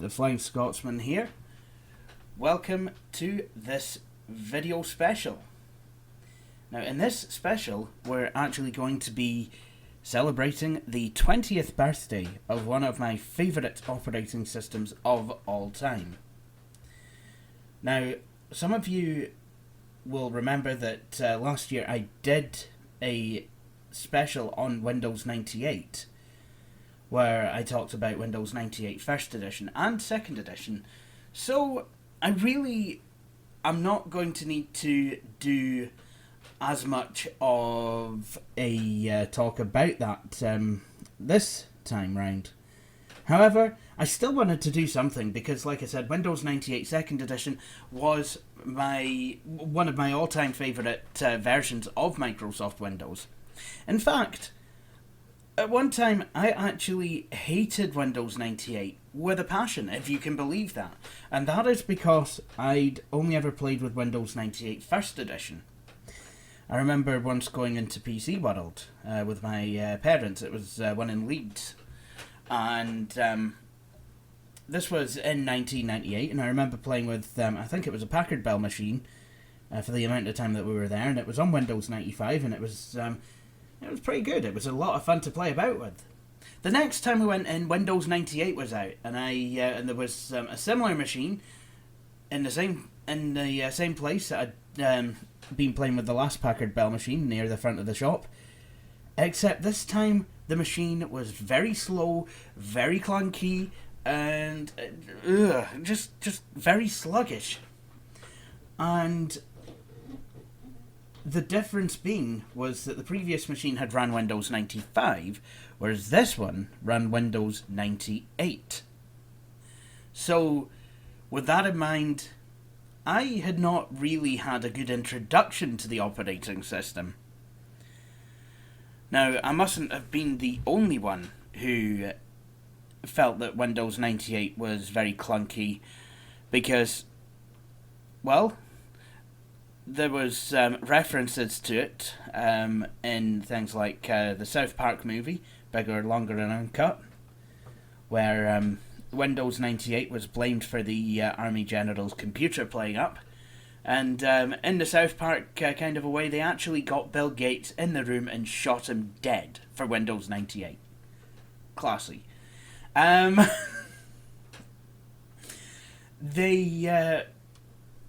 the Flying Scotsman here. Welcome to this video special. Now in this special we're actually going to be celebrating the 20th birthday of one of my favourite operating systems of all time. Now some of you will remember that last year I did a special on Windows 98 where I talked about Windows 98 First Edition and Second Edition. So I'm not going to need to do as much of a talk about that this time round. However, I still wanted to do something because, like I said, Windows 98 Second Edition was one of my all-time favourite versions of Microsoft Windows. In fact, at one time, I actually hated Windows 98 with a passion, if you can believe that. And that is because I'd only ever played with Windows 98 First Edition. I remember once going into PC World with my parents. It was one in Leeds. And this was in 1998, and I remember playing with, I think it was a Packard Bell machine for the amount of time that we were there, and it was on Windows 95, and it was pretty good. It was a lot of fun to play about with. The next time we went in, Windows 98 was out, and and there was a similar machine in the same place that I'd been playing with the last Packard Bell machine near the front of the shop. Except this time the machine was very slow, very clunky, and just very sluggish. And the difference being was that the previous machine had run Windows 95, whereas this one ran Windows 98. So, with that in mind, I had not really had a good introduction to the operating system. Now, I mustn't have been the only one who felt that Windows 98 was very clunky, because, well, there was references to it in things like the South Park movie, Bigger, Longer and Uncut, where Windows 98 was blamed for the Army General's computer playing up. And in the South Park kind of a way, they actually got Bill Gates in the room and shot him dead for Windows 98. Classy.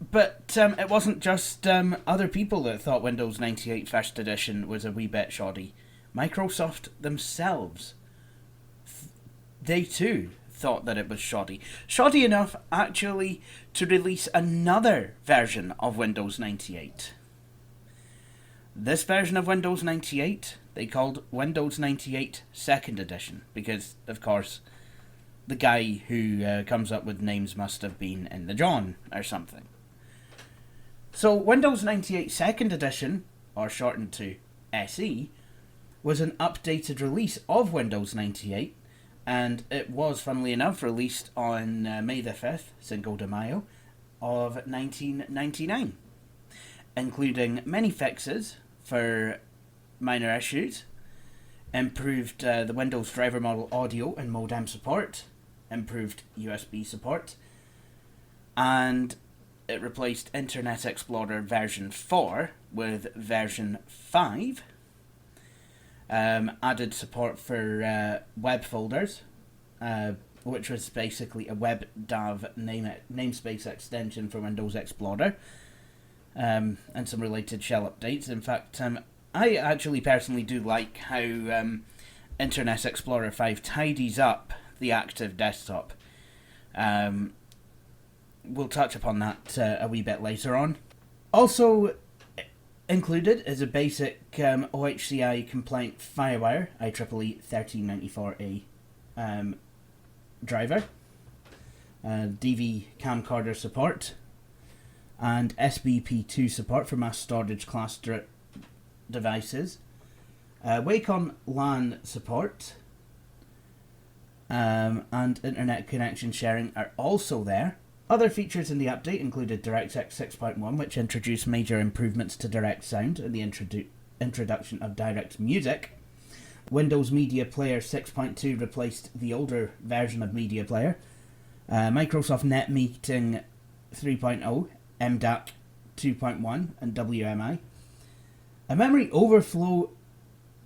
But it wasn't just other people that thought Windows 98 First Edition was a wee bit shoddy. Microsoft themselves, they too thought that it was shoddy. Shoddy enough, actually, to release another version of Windows 98. This version of Windows 98, they called Windows 98 Second Edition, because, of course, the guy who comes up with names must have been in the John or something. So Windows 98 Second Edition, or shortened to SE, was an updated release of Windows 98, and it was, funnily enough, released on May the 5th, Cinco de Mayo, of 1999, including many fixes for minor issues, improved the Windows driver model audio and modem support, improved USB support, and it replaced Internet Explorer version 4 with version 5, added support for web folders, which was basically a WebDAV namespace extension for Windows Explorer, and some related shell updates. In fact, I actually personally do like how Internet Explorer 5 tidies up the active desktop. We'll touch upon that a wee bit later on. Also included is a basic OHCI compliant FireWire IEEE 1394A driver, DV camcorder support, and SBP2 support for mass storage class devices, Wacom LAN support, and internet connection sharing are also there. Other features in the update included DirectX 6.1, which introduced major improvements to direct sound and the introduction of direct music. Windows Media Player 6.2 replaced the older version of Media Player, Microsoft Net Meeting 3.0, MDAC 2.1, and WMI. A memory overflow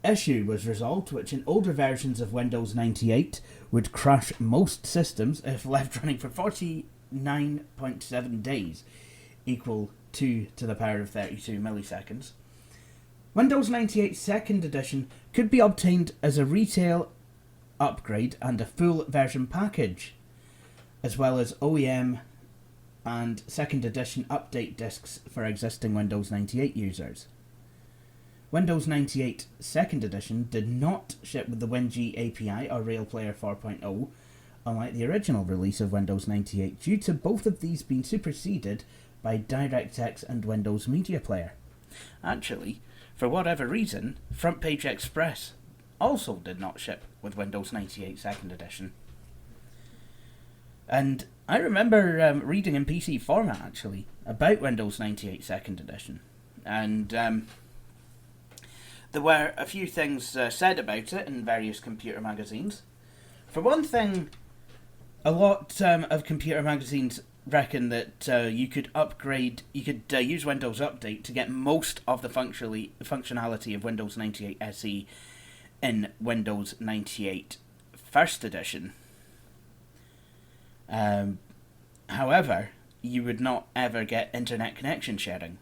issue was resolved, which in older versions of Windows 98 would crash most systems if left running for 49.7 days, equal 2 to the power of 32 milliseconds. Windows 98 2nd Edition could be obtained as a retail upgrade and a full version package, as well as OEM and 2nd Edition update discs for existing Windows 98 users. Windows 98 2nd Edition did not ship with the WinG API or RailPlayer 4.0, unlike the original release of Windows 98, due to both of these being superseded by DirectX and Windows Media Player. Actually, for whatever reason, Front Page Express also did not ship with Windows 98 2nd Edition. And I remember reading in PC format, actually, about Windows 98 2nd Edition. And there were a few things said about it in various computer magazines. For one thing, a lot of computer magazines reckon that you could use Windows Update to get most of the functionality of Windows 98 SE in Windows 98 First Edition. However, you would not ever get internet connection sharing.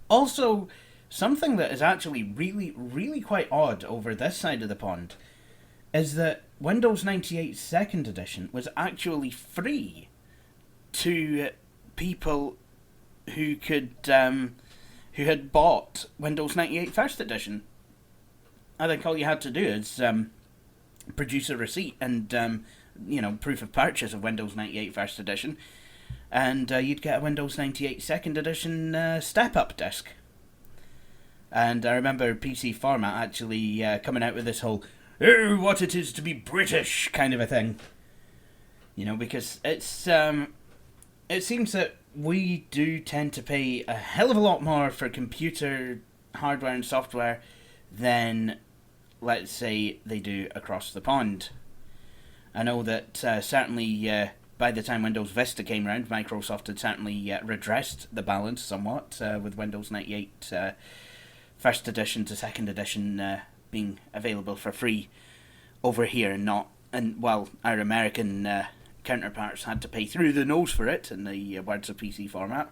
Also, something that is actually really quite odd over this side of the pond is that Windows 98 2nd Edition was actually free to people who who had bought Windows 98 First Edition. I think all you had to do is produce a receipt and proof of purchase of Windows 98 First Edition, and you'd get a Windows 98 2nd Edition step-up disc. And I remember PC Format actually coming out with this whole, "Oh, what it is to be British" kind of a thing. Because it seems that we do tend to pay a hell of a lot more for computer hardware and software than, let's say, they do across the pond. I know that certainly by the time Windows Vista came around, Microsoft had certainly redressed the balance somewhat with Windows 98 First Edition to 2nd Edition being available for free over here, and our American counterparts had to pay through the nose for it, in the words of PC Format.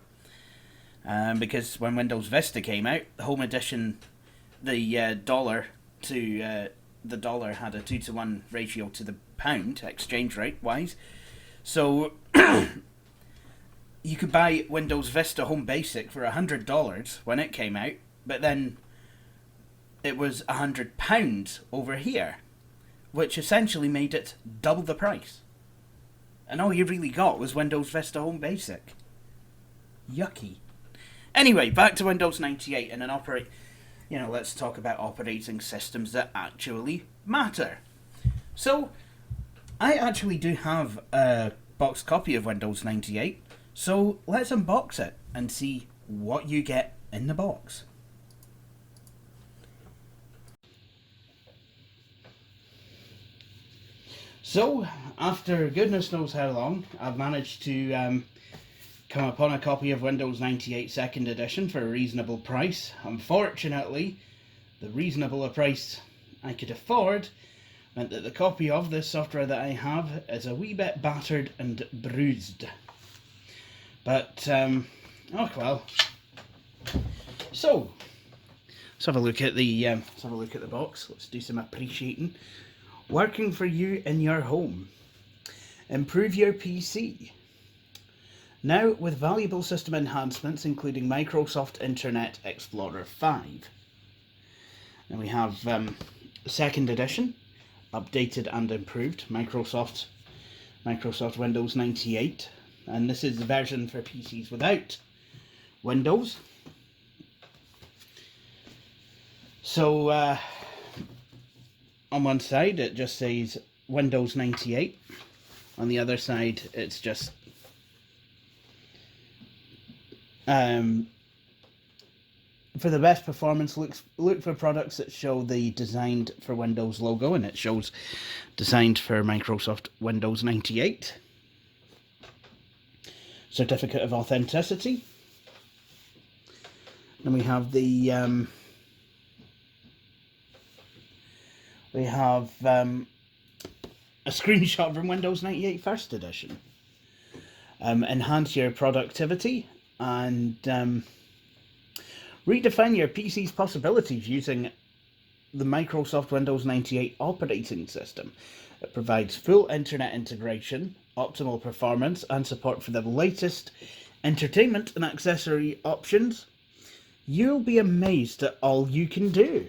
Because when Windows Vista came out, the Home Edition, the dollar had a 2-to-1 ratio to the pound, exchange rate wise. So you could buy Windows Vista Home Basic for $100 when it came out, but then it was £100 over here, which essentially made it double the price. And all you really got was Windows Vista Home Basic. Yucky. Anyway, back to Windows 98 and let's talk about operating systems that actually matter. So, I actually do have a boxed copy of Windows 98, so let's unbox it and see what you get in the box. So, after goodness knows how long, I've managed to come upon a copy of Windows 98 2nd Edition for a reasonable price. Unfortunately, the reasonable price I could afford meant that the copy of this software that I have is a wee bit battered and bruised. But, oh well. So, let's have a look at the box. Let's do some appreciating. Working for you in your home. Improve your PC. Now with valuable system enhancements including Microsoft Internet Explorer 5. And we have 2nd Edition, updated and improved, Microsoft Windows 98. And this is the version for PCs without Windows. So on one side it just says Windows 98. On the other side it's just for the best performance, look for products that show the Designed for Windows logo, and it shows Designed for Microsoft Windows 98. Certificate of Authenticity. Then we have the a screenshot from Windows 98 First Edition. Enhance your productivity and redefine your PC's possibilities using the Microsoft Windows 98 operating system. It provides full internet integration, optimal performance, and support for the latest entertainment and accessory options. You'll be amazed at all you can do.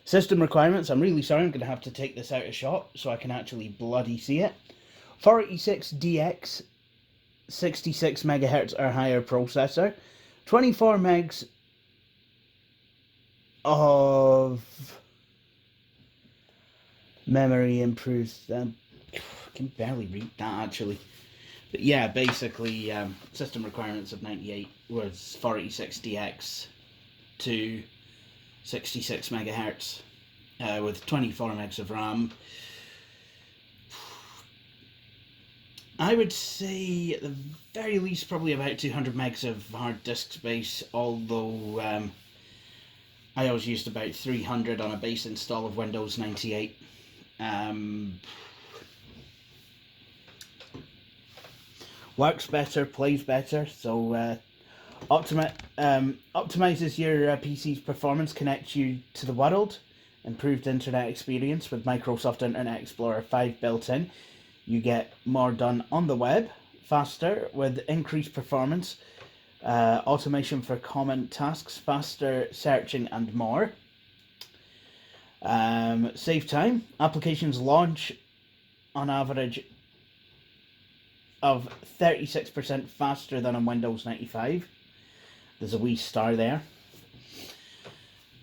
System requirements. I'm really sorry, I'm going to have to take this out of shot so I can actually bloody see it. 46DX 66 MHz or higher processor, 24 megs of memory improves. I can barely read that actually. But yeah, basically, system requirements of 98 was 46DX to 66 MHz with 24 megs of RAM. I would say at the very least probably about 200 megs of hard disk space, although I always used about 300 on a base install of Windows 98. Works better, plays better, so optimizes your PC's performance, connects you to the world, improved internet experience with Microsoft Internet Explorer 5 built in. You get more done on the web, faster with increased performance, automation for common tasks, faster searching and more. Save time. Applications launch on average of 36% faster than on Windows 95. There's a wee star there.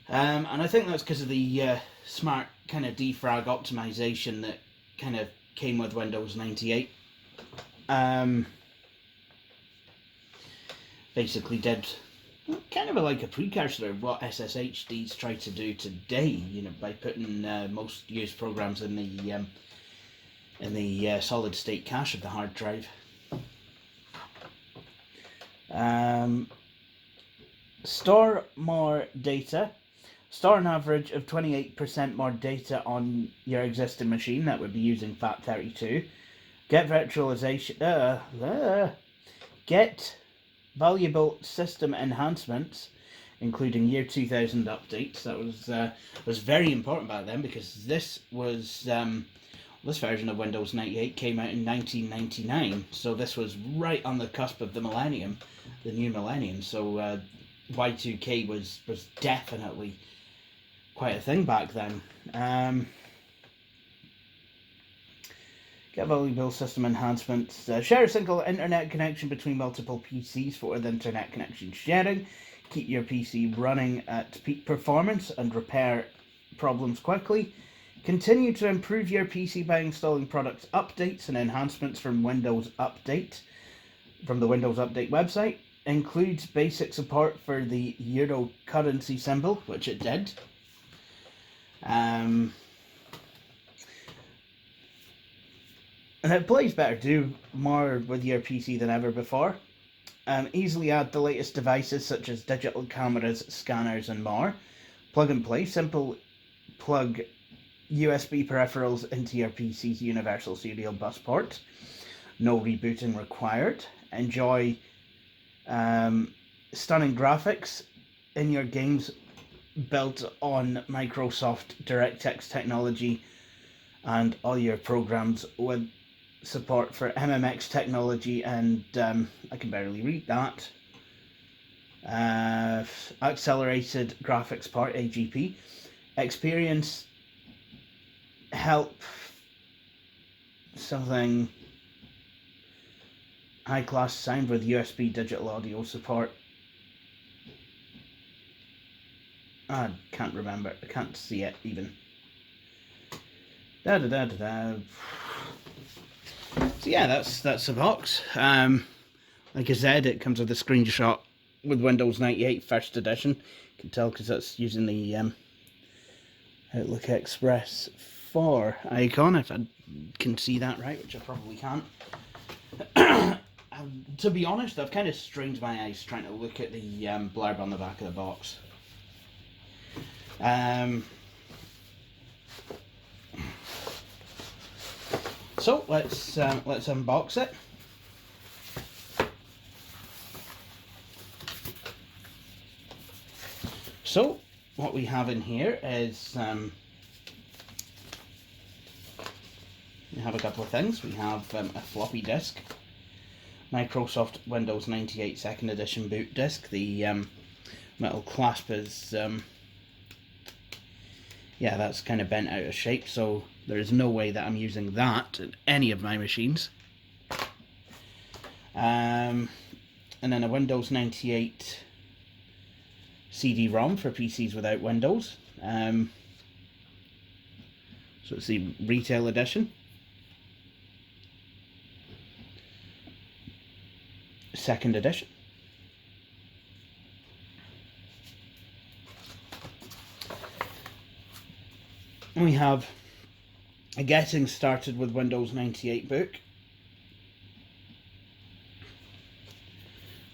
And I think that's because of the smart kind of defrag optimization that kind of came with Windows 98. Basically did kind of like a precursor of what SSHDs try to do today, you know, by putting most used programs in the solid state cache of the hard drive. Store more data. Store an average of 28% more data on your existing machine. That would be using FAT32. Get virtualization. Get valuable system enhancements, including year 2000 updates. That was very important back then, because this was this version of Windows 98 came out in 1999, so this was right on the cusp of the millennium, the new millennium. So Y2K was definitely quite a thing back then. Get valuable system enhancements. Share a single internet connection between multiple PCs for the internet connection sharing. Keep your PC running at peak performance and repair problems quickly. Continue to improve your PC by installing product updates and enhancements from the Windows Update website. Includes basic support for the Euro currency symbol, which it did. And it plays better, do more with your PC than ever before. Easily add the latest devices such as digital cameras, scanners and more. Plug and play, simple plug USB peripherals into your PC's universal serial bus port. No rebooting required. Enjoy stunning graphics in your games built on Microsoft DirectX technology, and all your programs with support for MMX technology and I can barely read that. Accelerated graphics part, AGP. Experience help something high class sound with USB digital audio support. I can't remember. I can't see it even. So yeah, that's the box. Like I said, it comes with a screenshot with Windows 98 First Edition. You can tell because that's using the Outlook Express 4 icon, if I can see that right, which I probably can't. To be honest, I've kind of strained my eyes trying to look at the blurb on the back of the box. So let's unbox it. So what we have in here is we have a couple of things. We have a floppy disk, Microsoft Windows 98 Second Edition boot disk. The metal clasp is yeah, that's kind of bent out of shape, so there is no way that I'm using that in any of my machines. And then a Windows 98 CD-ROM for PCs without Windows. So it's the retail edition. Second edition. We have a Getting Started with Windows 98 book.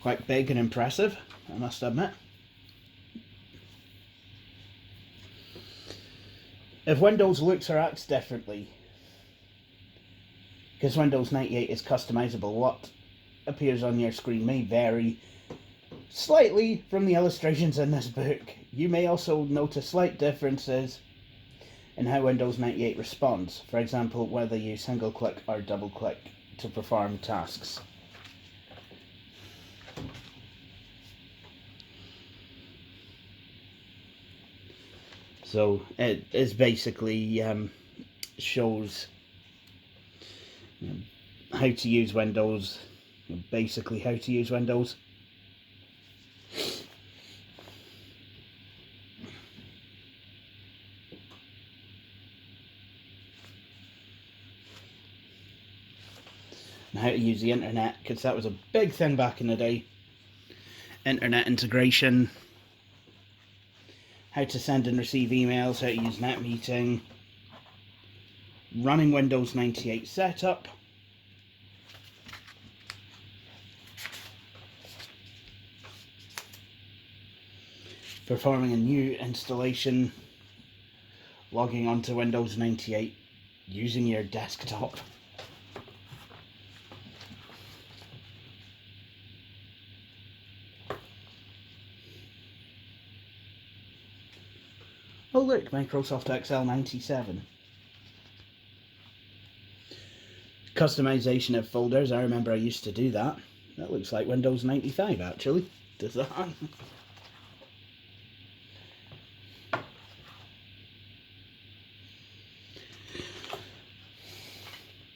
Quite big and impressive, I must admit. If Windows looks or acts differently, because Windows 98 is customizable, what appears on your screen may vary slightly from the illustrations in this book. You may also notice slight differences in how Windows 98 responds. For example, whether you single click or double click to perform tasks. So it is basically shows how to use Windows, basically how to use Windows. And how to use the internet, because that was a big thing back in the day. Internet integration, how to send and receive emails, how to use NetMeeting, running Windows 98 setup, performing a new installation, logging onto Windows 98 using your desktop. Oh look, Microsoft Excel 97. Customization of folders, I remember I used to do that. That looks like Windows 95 actually, does that?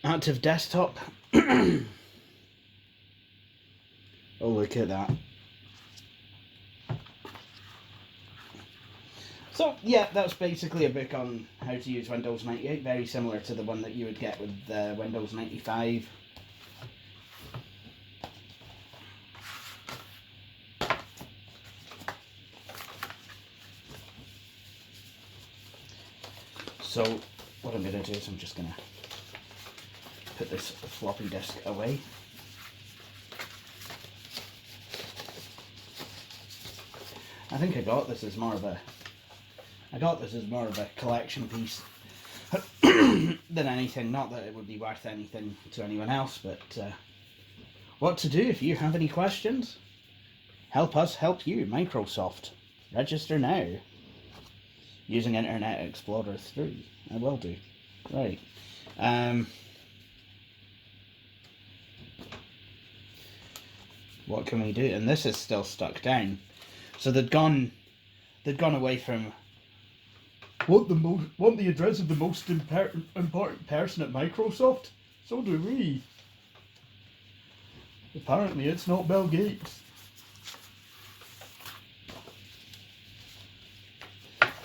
Active desktop. Oh, look at that. So, yeah, that's basically a book on how to use Windows 98, very similar to the one that you would get with Windows 95. So, what I'm going to do is I'm just going to put this floppy disk away. I think I got this as more of a collection piece than anything. Not that it would be worth anything to anyone else, but what to do if you have any questions? Help us help you, Microsoft. Register now. Using Internet Explorer 3. I will do. Right. What can we do? And this is still stuck down. So they'd gone away from want the address of the most important person at Microsoft? So do we. Apparently it's not Bill Gates.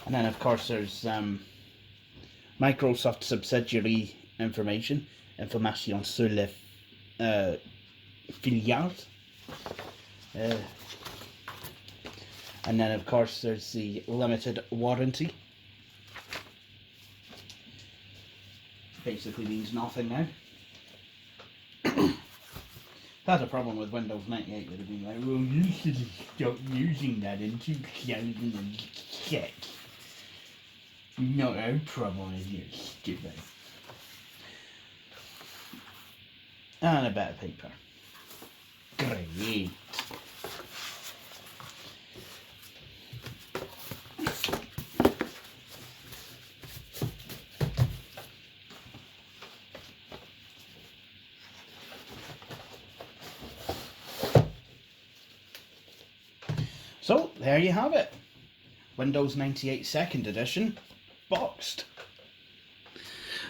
And then of course there's Microsoft subsidiary information sur les filiales. And then of course there's the limited warranty. Basically means nothing now. That's a problem with Windows 98. Would have been like, well, you should have stopped using that in 2006. Not our problem if you're stupid. And a bit of paper. Great. So, there you have it. Windows 98 2nd Edition, boxed.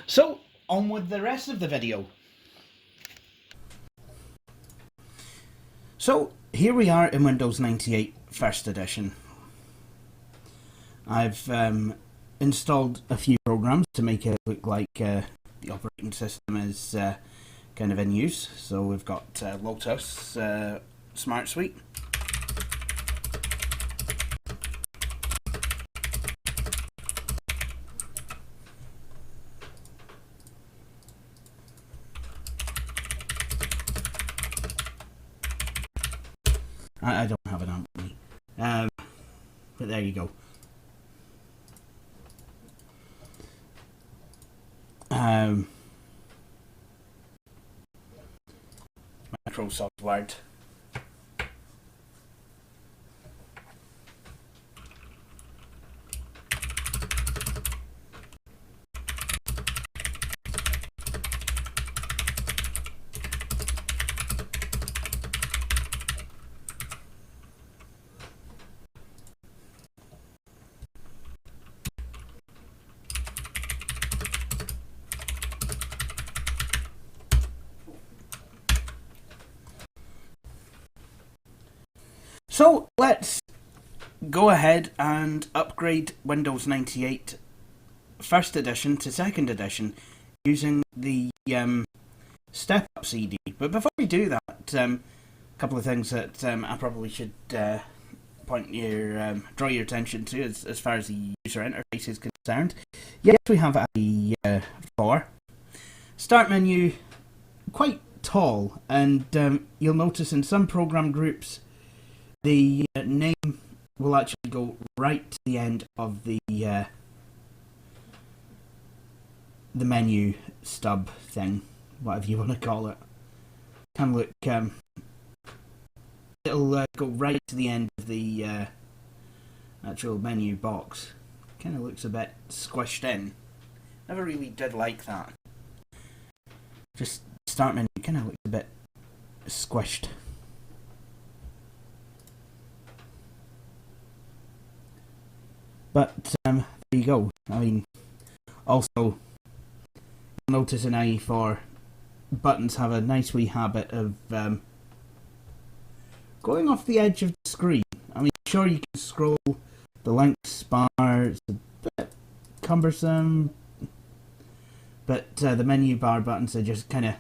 So, on with the rest of the video. So, here we are in Windows 98 1st Edition. I've installed a few programs to make it look like the operating system is kind of in use. So we've got Lotus Smart Suite. I don't have an amp with me, but there you go. Microsoft Word. So let's go ahead and upgrade Windows 98 1st Edition to 2nd Edition using the Step Up CD. But before we do that, a couple of things that I probably should draw your attention to as far as the user interface is concerned. Yes, we have a 4 start menu, quite tall, and you'll notice in some program groups the name will actually go right to the end of the menu stub thing, whatever you want to call it. Can look, it'll go right to the end of the actual menu box. Kind of looks a bit squished in. Never really did like that. Just start menu kind of looks a bit squished. But there you go. I mean, also, you'll notice in IE4, buttons have a nice wee habit of going off the edge of the screen. I mean, sure, you can scroll the length bar, it's a bit cumbersome, but the menu bar buttons, they just kind of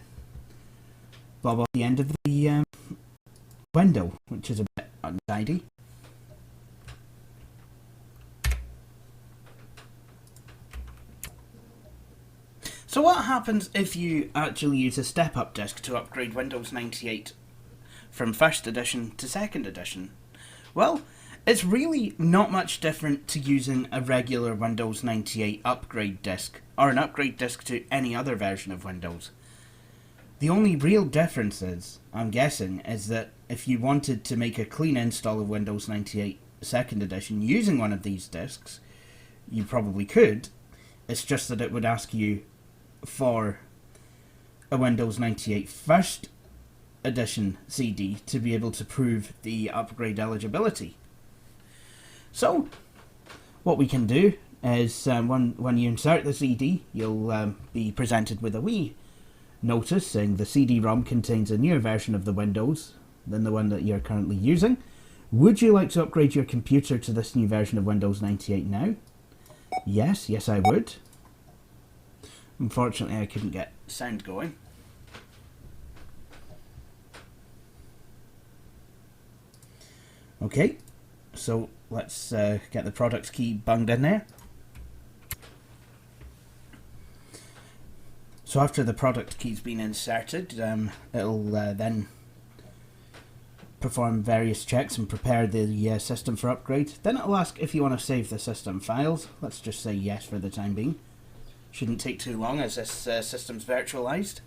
bob off the end of the window, which is a bit untidy. So what happens if you actually use a step-up disk to upgrade Windows 98 from 1st Edition to 2nd Edition? Well, it's really not much different to using a regular Windows 98 upgrade disk, or an upgrade disk to any other version of Windows. The only real difference is, I'm guessing, is that if you wanted to make a clean install of Windows 98 2nd Edition using one of these disks, you probably could. It's just that it would ask you for a Windows 98 1st Edition CD to be able to prove the upgrade eligibility. So, what we can do is when you insert the CD, you'll be presented with a wee notice saying the CD-ROM contains a newer version of the Windows than the one that you're currently using. Would you like to upgrade your computer to this new version of Windows 98 now? Yes, I would. Unfortunately, I couldn't get sound going. Okay, so let's get the product key bunged in there. So after the product key's been inserted, it'll then perform various checks and prepare the system for upgrade. Then it'll ask if you want to save the system files. Let's just say yes for the time being. Shouldn't take too long as this system's virtualized.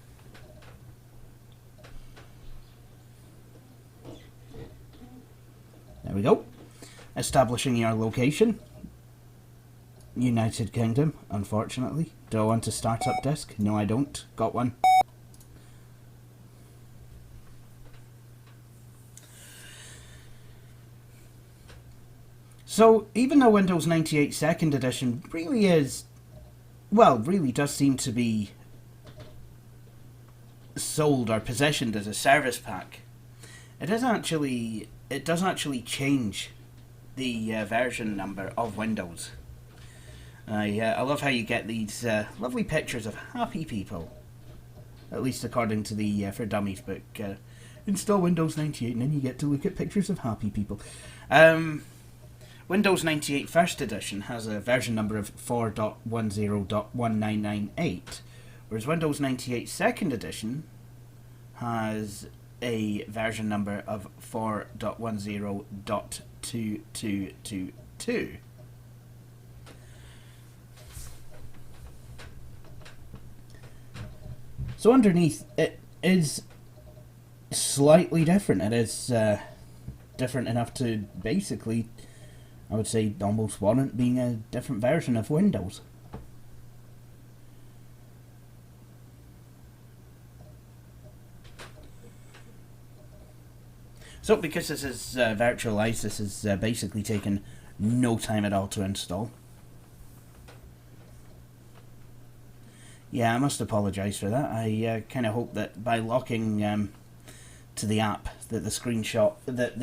There we go. Establishing your location. United Kingdom, unfortunately. Do I want a startup disk? No, I don't. Got one. So, even though Windows 98 2nd Edition really is, well, really does seem to be sold or positioned as a service pack, it does actually change the version number of Windows. I love how you get these lovely pictures of happy people, at least according to the For Dummies book. Install Windows 98 and then you get to look at pictures of happy people. Windows 98 First Edition has a version number of 4.10.1998, whereas Windows 98 Second Edition has a version number of 4.10.2222. So underneath, it is slightly different. It is different enough to basically, I would say, almost warrant being a different version of Windows. So because this is virtualized, this is basically taken no time at all to install. Yeah, I must apologise for that. I kind of hope that by locking to the app, that the screenshot, that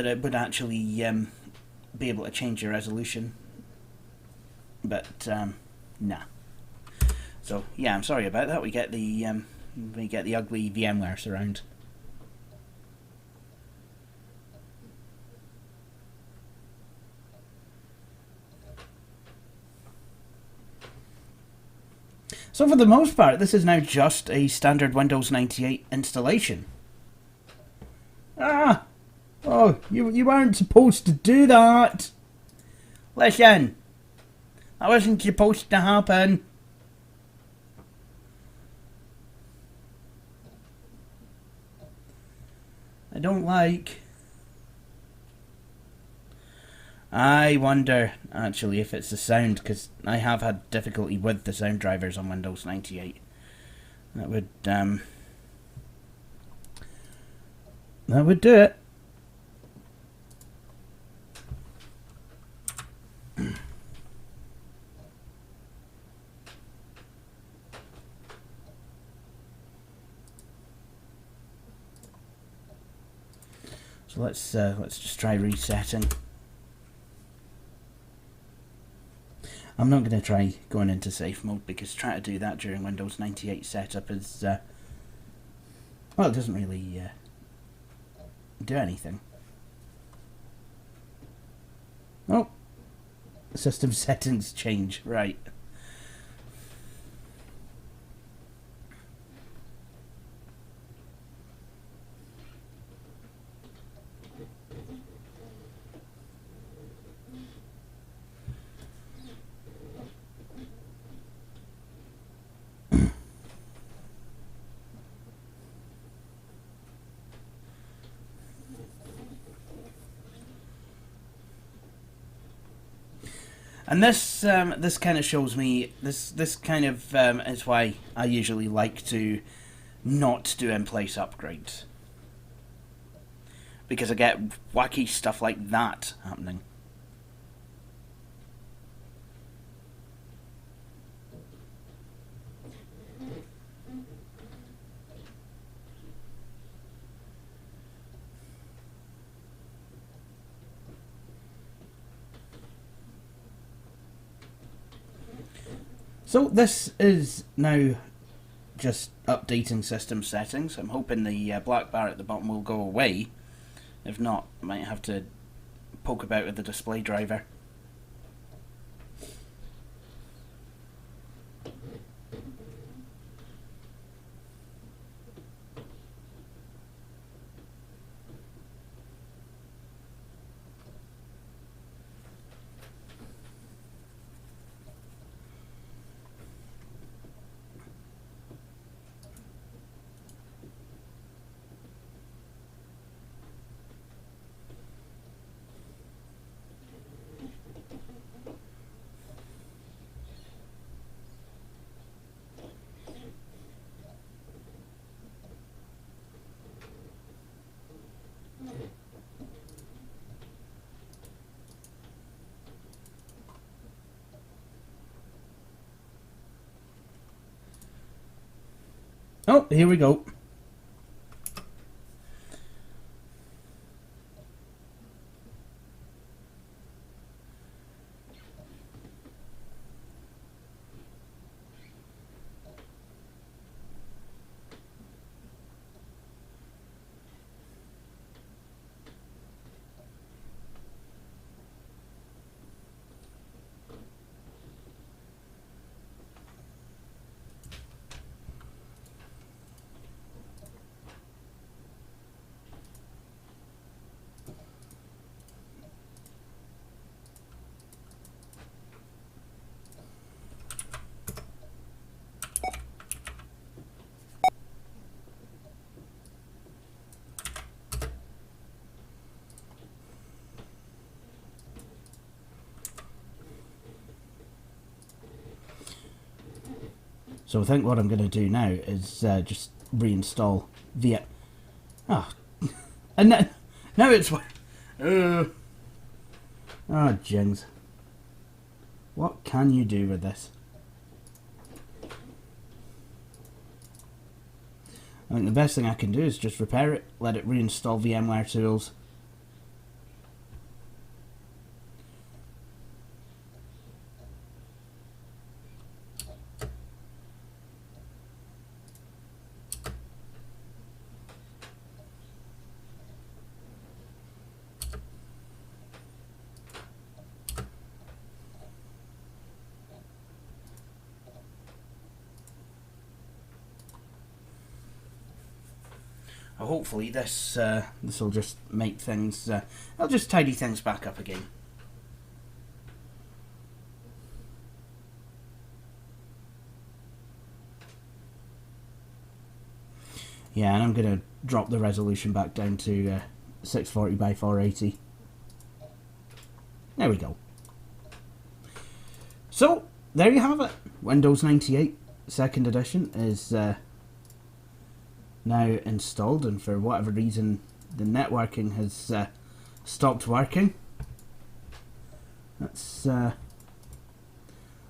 it would actually be able to change your resolution. But nah. So yeah, I'm sorry about that. We get the ugly VMware surround. So for the most part, this is now just a standard Windows 98 installation. Ah! Oh, you weren't supposed to do that! Listen! That wasn't supposed to happen! I don't like... I wonder, actually, if it's the sound, because I have had difficulty with the sound drivers on Windows 98. That would do it. So let's just try resetting. I'm not going to try going into safe mode because trying to do that during Windows 98 setup is, well, it doesn't really do anything. Oh, system settings change, right. And this kind of shows me, this kind of is why I usually like to not do in-place upgrades. Because I get wacky stuff like that happening. So this is now just updating system settings. I'm hoping the black bar at the bottom will go away. If not, I might have to poke about with the display driver. Oh, here we go. So I think what I'm going to do now is just reinstall via... Oh. And now it's... Oh, jings. What can you do with this? I think the best thing I can do is just repair it, let it reinstall VMware tools. Hopefully this will just make things, I'll just tidy things back up again. Yeah, and I'm going to drop the resolution back down to 640 by 480. There we go. So, there you have it. Windows 98 2nd edition is now installed, and for whatever reason the networking has stopped working. That's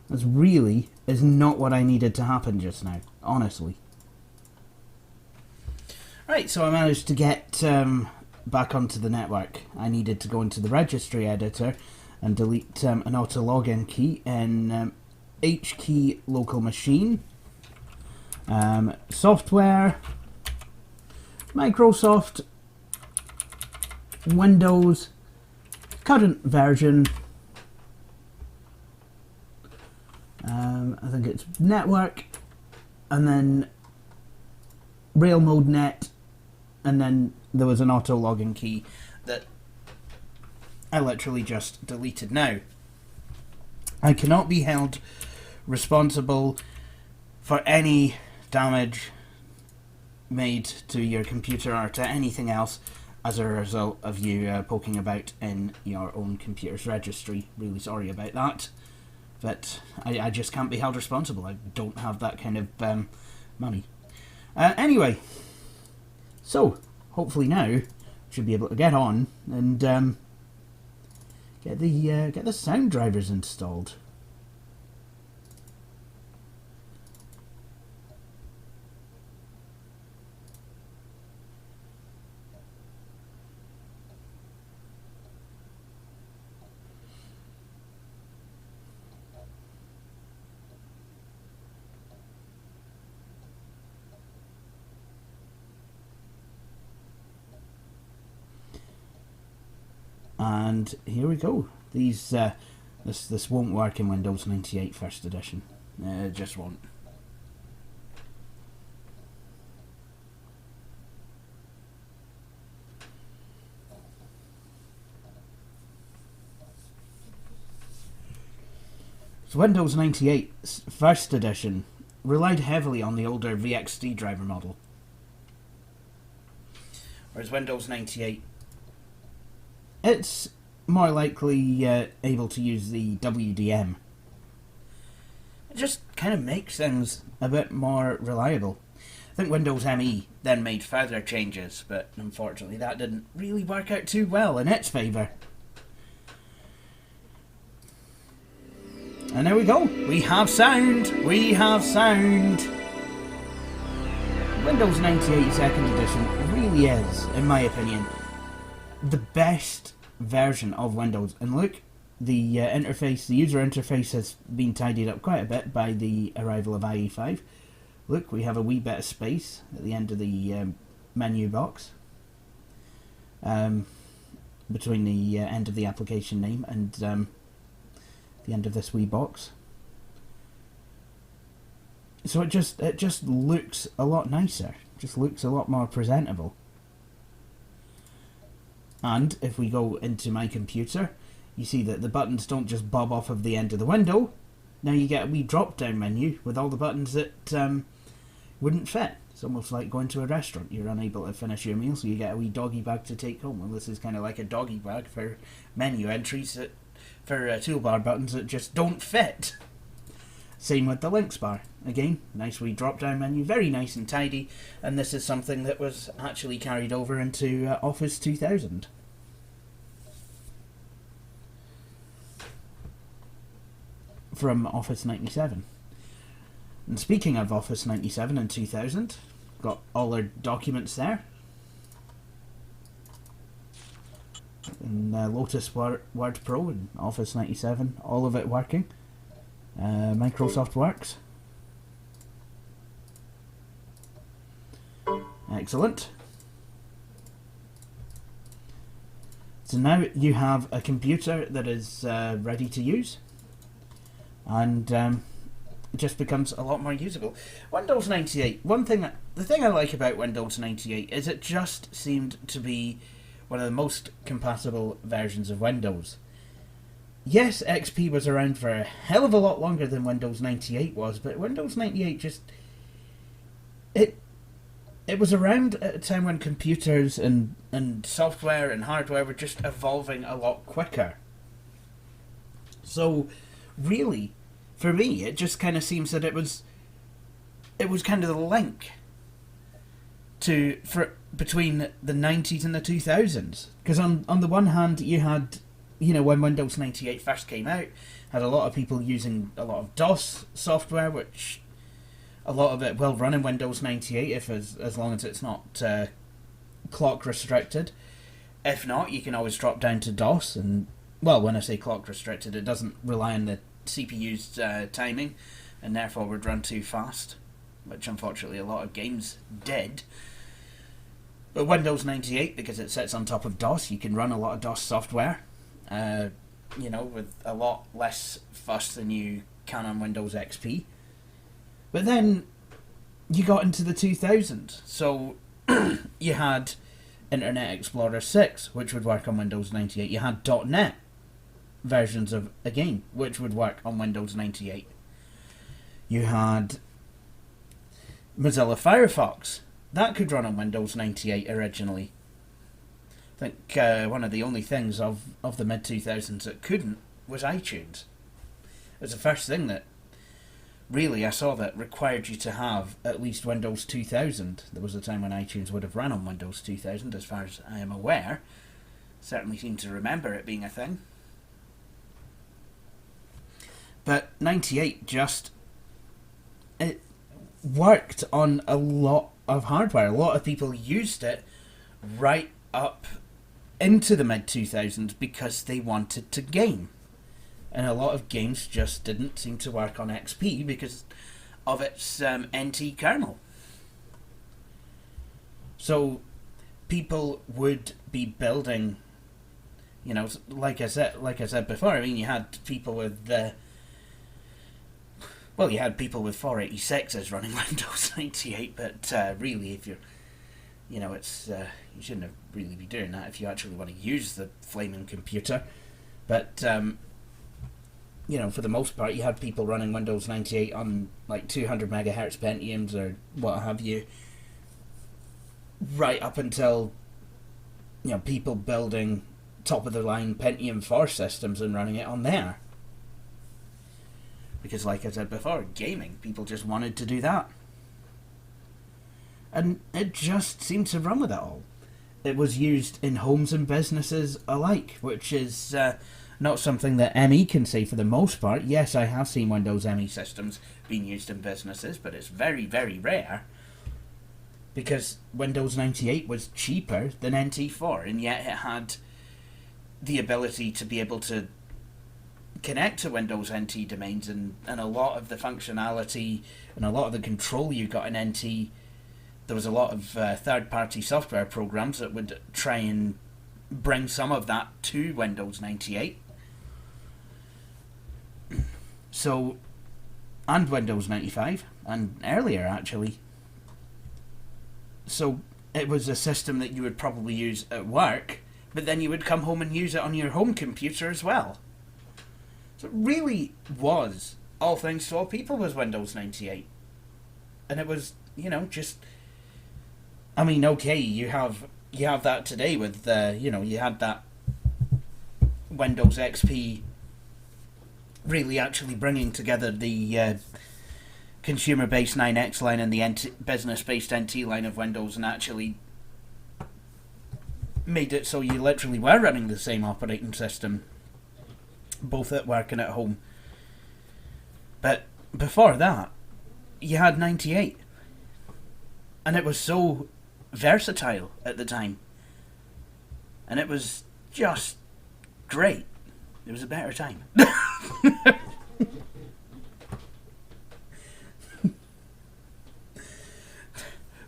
really is not what I needed to happen just now, honestly. Right, so I managed to get back onto the network. I needed to go into the registry editor and delete an auto login key in H key local machine, software, Microsoft, Windows, current version, I think it's network, and then rail mode net, and then there was an auto login key that I literally just deleted. Now, I cannot be held responsible for any damage made to your computer or to anything else as a result of you poking about in your own computer's registry. Really sorry about that, but I just can't be held responsible. I don't have that kind of money. Anyway, so hopefully now should be able to get on and get the sound drivers installed. And here we go. This won't work in Windows 98 First Edition. It just won't. So Windows 98 First Edition relied heavily on the older VXT driver model, whereas Windows 98, it's more likely able to use the WDM. It just kind of makes things a bit more reliable. I think Windows ME then made further changes, but unfortunately that didn't really work out too well in its favour. And there we go. We have sound. We have sound. Windows 98 Second Edition really is, in my opinion, the best version of Windows. And look, the interface, the user interface has been tidied up quite a bit by the arrival of IE5. Look, we have a wee bit of space at the end of the menu box. Between the end of the application name and the end of this wee box. So it just looks a lot nicer. Just looks a lot more presentable. And if we go into my computer, you see that the buttons don't just bob off of the end of the window. Now you get a wee drop down menu with all the buttons that wouldn't fit. It's almost like going to a restaurant. You're unable to finish your meal, so you get a wee doggy bag to take home. Well, this is kind of like a doggy bag for menu entries that for toolbar buttons that just don't fit. Same with the links bar. Again, nice wee drop down menu, very nice and tidy, and this is something that was actually carried over into Office 2000. From Office 97. And speaking of Office 97 and 2000, got all our documents there. In Lotus Word Pro and Office 97, all of it working. Microsoft Works. Excellent. So now you have a computer that is ready to use, and it just becomes a lot more usable. Windows 98, the thing I like about Windows 98 is it just seemed to be one of the most compatible versions of Windows. Yes, XP was around for a hell of a lot longer than Windows 98 was, but Windows 98 just... It was around at a time when computers and software and hardware were just evolving a lot quicker. So, really, for me, it just kind of seems that it was kind of the link between the 90s and the 2000s. Because on the one hand, you had, when Windows 98 first came out, had a lot of people using a lot of DOS software, which a lot of it will run in Windows 98 as long as it's not clock restricted. If not, you can always drop down to DOS, and, well, when I say clock restricted, it doesn't rely on the CPU's timing, and therefore would run too fast, which unfortunately a lot of games did. But Windows 98, because it sits on top of DOS, you can run a lot of DOS software, with a lot less fuss than you can on Windows XP. But then you got into the 2000s, so you had Internet Explorer 6, which would work on Windows 98. You had .NET versions of a game, which would work on Windows 98. You had Mozilla Firefox. That could run on Windows 98 originally. I think one of the only things of the mid-2000s that couldn't was iTunes. It was the first thing that really I saw that required you to have at least Windows 2000. There was a time when iTunes would have run on Windows 2000, as far as I am aware. Certainly seem to remember it being a thing. But 98 it worked on a lot of hardware. A lot of people used it right up into the mid-2000s because they wanted to game. And a lot of games just didn't seem to work on XP because of its NT kernel. So people would be building You know, like I said before. I mean, you had people with you had people with 486s running Windows 98, but really, if you're, it's you shouldn't have really be doing that if you actually want to use the flaming computer. But for the most part, you had people running Windows 98 on like 200 megahertz Pentiums or what have you, right up until people building top of the line Pentium 4 systems and running it on there. Because, like I said before, gaming, people just wanted to do that. And it just seemed to run with it all. It was used in homes and businesses alike, which is not something that ME can say for the most part. Yes, I have seen Windows ME systems being used in businesses, but it's very, very rare. Because Windows 98 was cheaper than NT4, and yet it had the ability to be able to connect to Windows NT domains, and a lot of the functionality and a lot of the control you got in NT, there was a lot of third-party software programs that would try and bring some of that to Windows 98. So, and Windows 95, and earlier actually. So it was a system that you would probably use at work, but then you would come home and use it on your home computer as well. So it really was all things to all people was Windows 98. And it was, just... I mean, okay, you have that today with, you had that Windows XP really actually bringing together the consumer-based 9X line and the business-based NT line of Windows, and actually made it so you literally were running the same operating system, both at work and at home. But before that, you had 98. And it was so versatile at the time. And it was just great. It was a better time.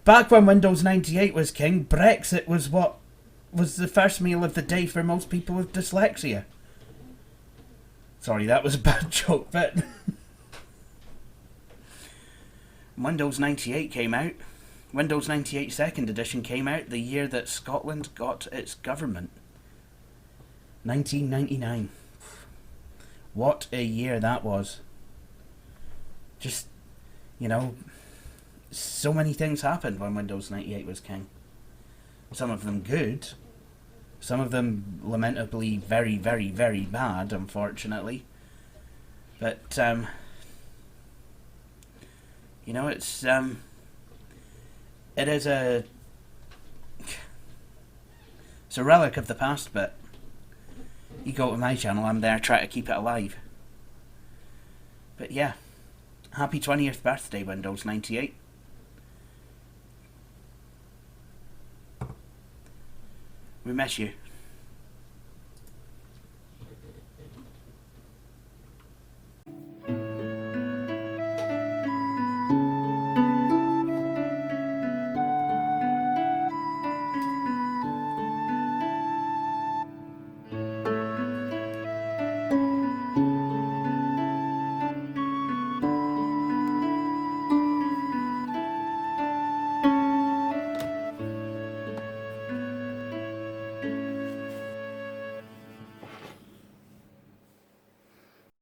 Back when Windows 98 was king, Brexit was what was the first meal of the day for most people with dyslexia. Sorry, that was a bad joke, but... Windows 98 came out. Windows 98 2nd edition came out the year that Scotland got its government. 1999. What a year that was. Just, so many things happened when Windows 98 was king. Some of them good. Some of them lamentably very, very, very bad, unfortunately. But, it's, it is it's a relic of the past, but you go to my channel, I'm there trying to keep it alive. But yeah, happy 20th birthday, Windows 98. We miss you.